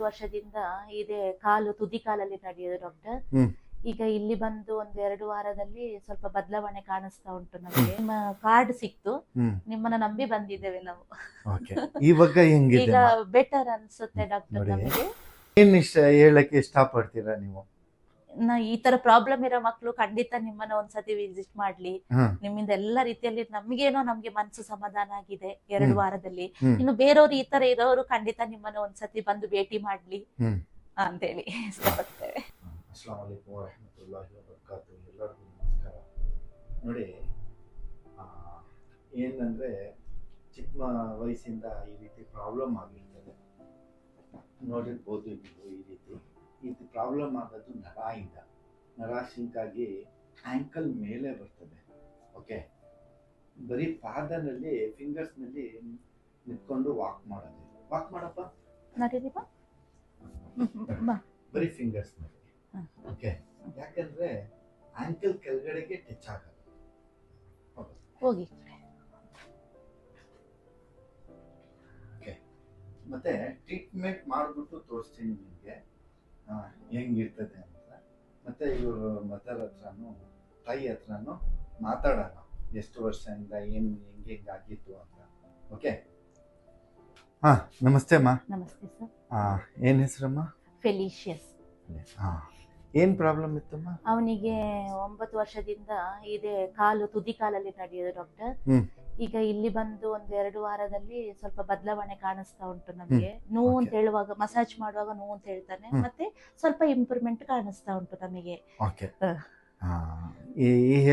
ವರ್ಷದಿಂದ ಇದೆ ಕಾಲು ತುದಿ ಕಾಲಲ್ಲಿ ನಡೆಯೋದು ಡಾಕ್ಟರ್. ಹ್ಮ್ ಈಗ ಇಲ್ಲಿ ಬಂದು ಒಂದು 2 ವಾರದಲ್ಲಿ ಸ್ವಲ್ಪ ಬದಲಾವಣೆ ಕಾಣಿಸ್ತಾ ಉಂಟು ನಮಗೆ. ನಿಮ್ಮ ಕಾರ್ಡ್ ಸಿಕ್ತು, ಹ್ಮ್ ನಿಮ್ಮನ್ನ ನಂಬಿ ಬಂದಿದ್ದೇವೆ ನಾವು. ಓಕೆ. ಇವಾಗ ಹೆಂಗಿದೆ ಈಗ ಬೆಟರ್ ಅನ್ಸುತ್ತೆ ಡಾಕ್ಟರ್ ನೋಡಿ. ನಮಗೆ. ಏನ್ ಹೇಳಕ್ಕೆ ಇಷ್ಟಪಡ್ತೀರಾ ನೀವು? ಈ ತರ ಪ್ರಾಬ್ಲಮ್ ಇರೋ ಮಕ್ಕಳು ಖಂಡಿತ ನಿಮ್ಮನ್ನ ಒಂದ್ಸತಿ ವಿಸಿಟ್ ಮಾಡ್ಲಿ. ಹ್ಮ್ ನಿಮ್ಮಿಂದ ಎಲ್ಲಾ ರೀತಿಯಲ್ಲಿ ನಮ್ಗೆ ಮನಸ್ಸು ಸಮಾಧಾನ ಆಗಿದೆ 2 ವಾರದಲ್ಲಿ. ಹ್ಮ್ ಇನ್ನು ಬೇರೆಯವರು ಈ ತರ ಇರೋರು ಖಂಡಿತ ನಿಮ್ಮನ್ನ ಒಂದ್ಸತಿ ಬಂದು ಭೇಟಿ ಮಾಡ್ಲಿ ಹ್ಮ್ ಅಂತೇಳಿ ಇಷ್ಟಪಡ್ತೇವೆ. ಅಸ್ಸಲಾಮು ಅಲೈಕುಂ ವರಹಮತುಲ್ಲಾಹಿ ವಬರಕಾತುಹು. ಎಲ್ಲರಿಗೂ ನಮಸ್ಕಾರ. ನೋಡಿ, ಏನಂದ್ರೆ ಚಿಕ್ಕ ವಯಸ್ಸಿಂದ ಈ ರೀತಿ ಪ್ರಾಬ್ಲಮ್ ಆಗಿರ್ತದೆ. ನೋಡಿರ್ಬೋದು ನೀವು, ಈ ರೀತಿ ಪ್ರಾಬ್ಲಮ್ ಆಗೋದು ನರ ಶಿಂಕಾಗಿ ಆಂಕಲ್ ಮೇಲೆ ಬರ್ತದೆ. ಓಕೆ, ಬರೀ ಪಾದನಲ್ಲಿ ಫಿಂಗರ್ಸ್ನಲ್ಲಿ ನಿಂತ್ಕೊಂಡು ವಾಕ್ ಮಾಡೋದು. ವಾಕ್ ಮಾಡಪ್ಪ, ನಡೀರಿಪ್ಪ. ಬರೀ ಫಿಂಗರ್ಸ್ ನಲ್ಲಿ. ಓಕೆ, ಯಾಕಂದ್ರೆ ಆಂಕಲ್ ಕೆಳಗಡೆಗೆ ಟಚ್ ಆಗಲ್ಲ. ಹೋಗಿ. ಓಕೆ, ಮತ್ತೆ ಟ್ರೀಟ್ಮೆಂಟ್ ಮಾಡ್ಬಿಟ್ಟು ತೋರಿಸ್ತೀನಿ ನಿಮಗೆ ಹೆಂಗಿರ್ತದೆ ಅಂತ. ಮತ್ತೆ ಇವರು ಮದರ್ ಹತ್ರನೂ ತಾಯಿ ಹತ್ರನೂ ಮಾತಾಡೋಣ, ಎಷ್ಟು ವರ್ಷದಿಂದ ಹೆಂಗಾಗಿತ್ತು ಅಂತ. ಓಕೆ. ಹಾ, ನಮಸ್ತೆ ಅಮ್ಮ. ನಮಸ್ತೆ ಸರ್. ಏನ್ ಹೆಸರಮ್ಮ? ಫೆಲಿಷಿಯಸ್. ಏನ್ ಪ್ರಾಬ್ಲಮ್ ಇತ್ತಮ್ಮ? ಅವನಿಗೆ 9 ವರ್ಷದಿಂದ ಇದೆ ಕಾಲು ತುದಿ ಕಾಲಲ್ಲಿ ನಡೆಯೋದು ಡಾಕ್ಟರ್. ಈಗ ಇಲ್ಲಿ ಬಂದು ಒಂದು 2 ವಾರದಲ್ಲಿ ಸ್ವಲ್ಪ ಬದಲಾವಣೆ ಕಾಣಿಸ್ತಾ ಉಂಟು ನಮಗೆ. ನೋವು ಅಂತ ಹೇಳುವಾಗ, ಮಸಾಜ್ ಮಾಡುವಾಗ ನೋವು ಅಂತ ಹೇಳ್ತಾನೆ, ಮತ್ತೆ ಸ್ವಲ್ಪ ಇಂಪ್ರೂವ್ಮೆಂಟ್ ಕಾಣಿಸ್ತಾ ಉಂಟು ನಮಗೆ. ಓಕೆ.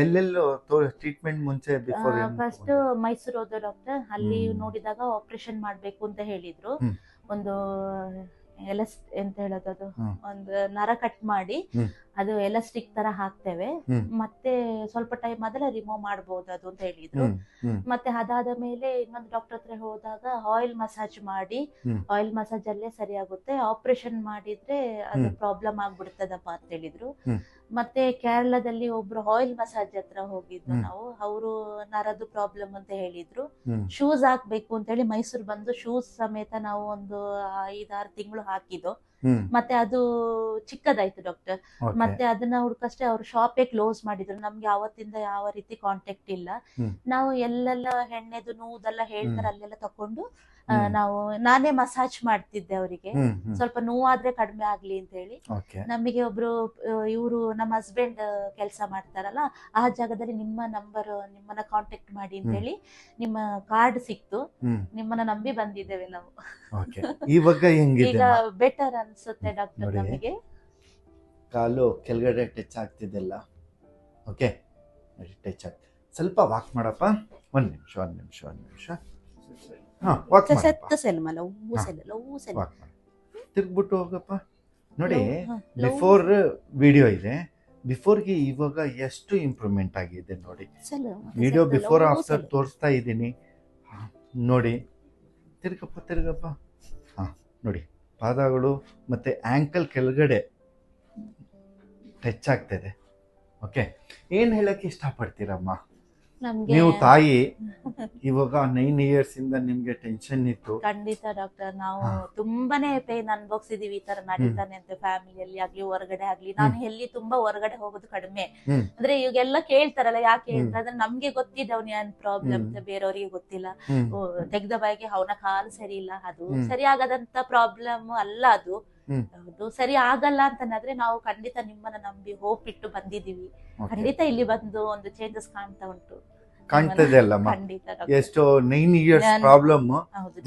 ಎಲ್ಲೆಲ್ಲೋ ಟ್ರೀಟ್ಮೆಂಟ್ ಮುಂಚೆ ಫಸ್ಟ್ ಮೈಸೂರು ಹೋದ ಡಾಕ್ಟರ್. ಅಲ್ಲಿ ನೋಡಿದಾಗ ಆಪರೇಷನ್ ಮಾಡ್ಬೇಕು ಅಂತ ಹೇಳಿದ್ರು. ಒಂದು ಎಂತ ಹೇಳೋದು, ಅದು ಒಂದು ನರ ಕಟ್ ಮಾಡಿ ಅದು ಎಲಾಸ್ಟಿಕ್ ತರ ಹಾಕ್ತೇವೆ, ಮತ್ತೆ ಸ್ವಲ್ಪ ಟೈಮ್ ಮೊದಲ ರಿಮೂವ್ ಮಾಡಬಹುದು ಅದು ಅಂತ ಹೇಳಿದ್ರು. ಮತ್ತೆ ಅದಾದ ಮೇಲೆ ಇನ್ನೊಂದು ಡಾಕ್ಟರ್ ಹತ್ರ ಹೋದಾಗ ಆಯಿಲ್ ಮಸಾಜ್ ಮಾಡಿ, ಆಯಿಲ್ ಮಸಾಜ್ ಅಲ್ಲೇ ಸರಿಯಾಗುತ್ತೆ, ಆಪರೇಷನ್ ಮಾಡಿದ್ರೆ ಅದು ಪ್ರಾಬ್ಲಮ್ ಆಗ್ಬಿಡ್ತದಪ್ಪ ಅಂತ ಹೇಳಿದ್ರು. ಮತ್ತೆ ಕೇರಳದಲ್ಲಿ ಒಬ್ರು ಆಯಿಲ್ ಮಸಾಜ್ ಹತ್ರ ಹೋಗಿದ್ದು ನಾವು, ಅವರು ನರದು ಪ್ರಾಬ್ಲಮ್ ಅಂತ ಹೇಳಿದ್ರು. ಶೂಸ್ ಹಾಕ್ಬೇಕು ಅಂತ ಹೇಳಿ ಮೈಸೂರು ಬಂದು ಶೂಸ್ ಸಮೇತ ನಾವು ಒಂದು 5-6 ತಿಂಗಳು ಹಾಕಿದ್ದು. ಮತ್ತೆ ಅದು ಚಿಕ್ಕದಾಯ್ತು ಡಾಕ್ಟರ್. ಮತ್ತೆ ಅದನ್ನ ಹುಡ್ಕಷ್ಟೇ ಅವ್ರು ಶಾಪೇ ಕ್ಲೋಸ್ ಮಾಡಿದ್ರು. ನಮ್ಗೆ ಅವತ್ತಿಂದ ಯಾವ ರೀತಿ ಕಾಂಟ್ಯಾಕ್ಟ್ ಇಲ್ಲ. ನಾವು ಎಲ್ಲೆಲ್ಲ ಹೆಣ್ಣೆದು ನೋವುದೆಲ್ಲ ಹೇಳ್ತಾರೆ ಅಲ್ಲೆಲ್ಲ ತಕೊಂಡು ನಾನೇ ಮಸಾಜ್ ಮಾಡ್ತಿದ್ದೆ ಅವರಿಗೆ, ಸ್ವಲ್ಪ ನೋವಾದ್ರೆ ಕಡಿಮೆ ಆಗ್ಲಿ ಅಂತ ಹೇಳಿ. ನಮಗೆ ಒಬ್ರು ಇವರು ನಮ್ಮ ಹಸ್ಬೆಂಡ್ ಕೆಲಸ ಮಾಡ್ತಾರಲ್ಲ, ಆ ಜಾಗದಲ್ಲಿ ನಿಮ್ಮನ್ನ ಕಾಂಟ್ಯಾಕ್ಟ್ ಮಾಡಿ ಅಂತ ಹೇಳಿ ನಿಮ್ಮ ಕಾರ್ಡ್ ಸಿಕ್ತು, ನಿಮ್ಮನ್ನ ನಂಬಿ ಬಂದಿದ್ದೇವೆ ನಾವು. ಇವಾಗ ಈಗ ಬೆಟರ್ ಅನ್ಸುತ್ತೆ ಡಾಕ್ಟರ್ ನಮಗೆ. ಕಾಲು ಕೆಳಗಡೆ ಟಚ್ ಆಗ್ತಿದೆಲ್ಲ. ಓಕೆ, ಟಚ್ ಆಗ್ತದೆ. ಸ್ವಲ್ಪ ವಾಕ್ ಮಾಡಪ್ಪ. ಒಂದ್ ನಿಮಿಷ. ತಿರ್ಗ್ಬಿಟ್ಟು ಹೋಗಪ್ಪ. ನೋಡಿ, ಬಿಫೋರ್ ವಿಡಿಯೋ ಇದೆ, ಬಿಫೋರ್ಗೆ ಇವಾಗ ಎಷ್ಟು ಇಂಪ್ರೂವ್ಮೆಂಟ್ ಆಗಿದೆ ನೋಡಿ. ವಿಡಿಯೋ ಬಿಫೋರ್ ಆಫ್ಟರ್ ತೋರಿಸ್ತಾ ಇದ್ದೀನಿ ನೋಡಿ. ತಿರ್ಗಪ್ಪ. ಹಾ, ನೋಡಿ, ಪಾದಗಳು ಮತ್ತೆ ಆಂಕಲ್ ಕೆಳಗಡೆ ಟಚ್ ಆಗ್ತದೆ. ಓಕೆ, ಏನ್ ಹೇಳಕ್ಕೆ ಇಷ್ಟಪಡ್ತೀರಮ್ಮ? ನೀವು ತಾಯಿ, ಇವಾಗ 9 years ಇಂದ ನಿಮ್ಗೆ ಟೆನ್ಷನ್ ಇತ್ತು. ಖಂಡಿತ ಡಾಕ್ಟರ್, ನಾವು ತುಂಬಾನೇ ಪೇನ್ ಅನ್ಭವಿಸಿದೀವಿ. ಈ ತರ ನಡೀತಾನೆ ಅಂತ ಫ್ಯಾಮಿಲಿಯಲ್ಲಿ ಆಗ್ಲಿ ಹೊರಗಡೆ ಆಗ್ಲಿ. ನಾನು ಎಲ್ಲಿ ತುಂಬಾ ಹೊರಗಡೆ ಹೋಗೋದು ಕಡಿಮೆ. ಅಂದ್ರೆ ಇವಾಗೆಲ್ಲ ಕೇಳ್ತಾರಲ್ಲ, ಯಾಕೆ ಹೇಳ್ತಾರೆ ಅಂದ್ರೆ ನಮ್ಗೆ ಗೊತ್ತಿದೆ ಅವ್ನ ಏನ್ ಪ್ರಾಬ್ಲಮ್ ಅಂತ, ಬೇರೆಯವ್ರಿಗೆ ಗೊತ್ತಿಲ್ಲ. ತೆಗ್ದ ಬಾಯಿಗೆ ಅವನ ಕಾಲು ಸರಿ ಇಲ್ಲ, ಅದು ಸರಿ ಆಗದಂತ ಪ್ರಾಬ್ಲಮ್ ಅಲ್ಲ ಅದು. ಅದು ಸರಿ ಆಗಲ್ಲ ಅಂತಂದ್ರೆ ನಾವು ಖಂಡಿತ ನಿಮ್ಮನ್ನ ನಂಬಿ ಹೋಪ್ ಇಟ್ಟು ಬಂದಿದೀವಿ. ಖಂಡಿತ ಇಲ್ಲಿ ಬಂದು ಒಂದು ಚೇಂಜಸ್ ಕಾಣ್ತದೆ ಅಲ್ಲಮ್ಮ. ಎಷ್ಟು 9 years ಪ್ರಾಬ್ಲಮ್,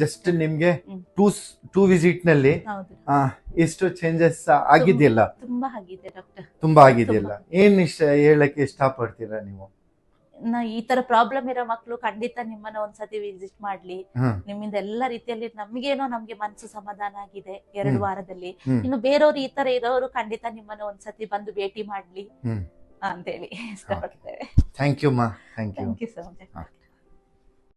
ಜಸ್ಟ್ ನಿಮ್ಗೆ 2 ವಿಸಿಟ್ ನಲ್ಲಿ ಎಷ್ಟು ಚೇಂಜಸ್ ಆಗಿದೆಯಲ್ಲ? ತುಂಬಾ ಆಗಿದೆ ಡಾಕ್ಟರ್, ತುಂಬಾ ಆಗಿದೆಯಲ್ಲ. ಏನ್ ಹೇಳಕ್ಕೆ ಇಷ್ಟಪಡ್ತೀರಾ ನೀವು? ಈ ತರ ಪ್ರಾಬ್ಲಮ್ ಇರೋ ಮಕ್ಕಳು ಖಂಡಿತ ನಿಮ್ಮನ್ನ ಒಂದ್ಸತಿ ವಿಸಿಟ್ ಮಾಡ್ಲಿ. ನಿಮ್ಮಿಂದ ಎಲ್ಲಾ ರೀತಿಯಲ್ಲಿ ನಮ್ಗೆ ಮನಸ್ಸು ಸಮಾಧಾನ ಆಗಿದೆ 2 ವಾರದಲ್ಲಿ. ಇನ್ನು ಬೇರೆಯವರು ಈ ತರ ಇರೋರು ಖಂಡಿತ ನಿಮ್ಮನ್ನ ಒಂದ್ಸತಿ ಬಂದು ಭೇಟಿ ಮಾಡ್ಲಿ ಅಂತೇಳಿ ಇಷ್ಟಪಡ್ತೇವೆ. ಥ್ಯಾಂಕ್ ಯು ಮಾ. Thank you so much.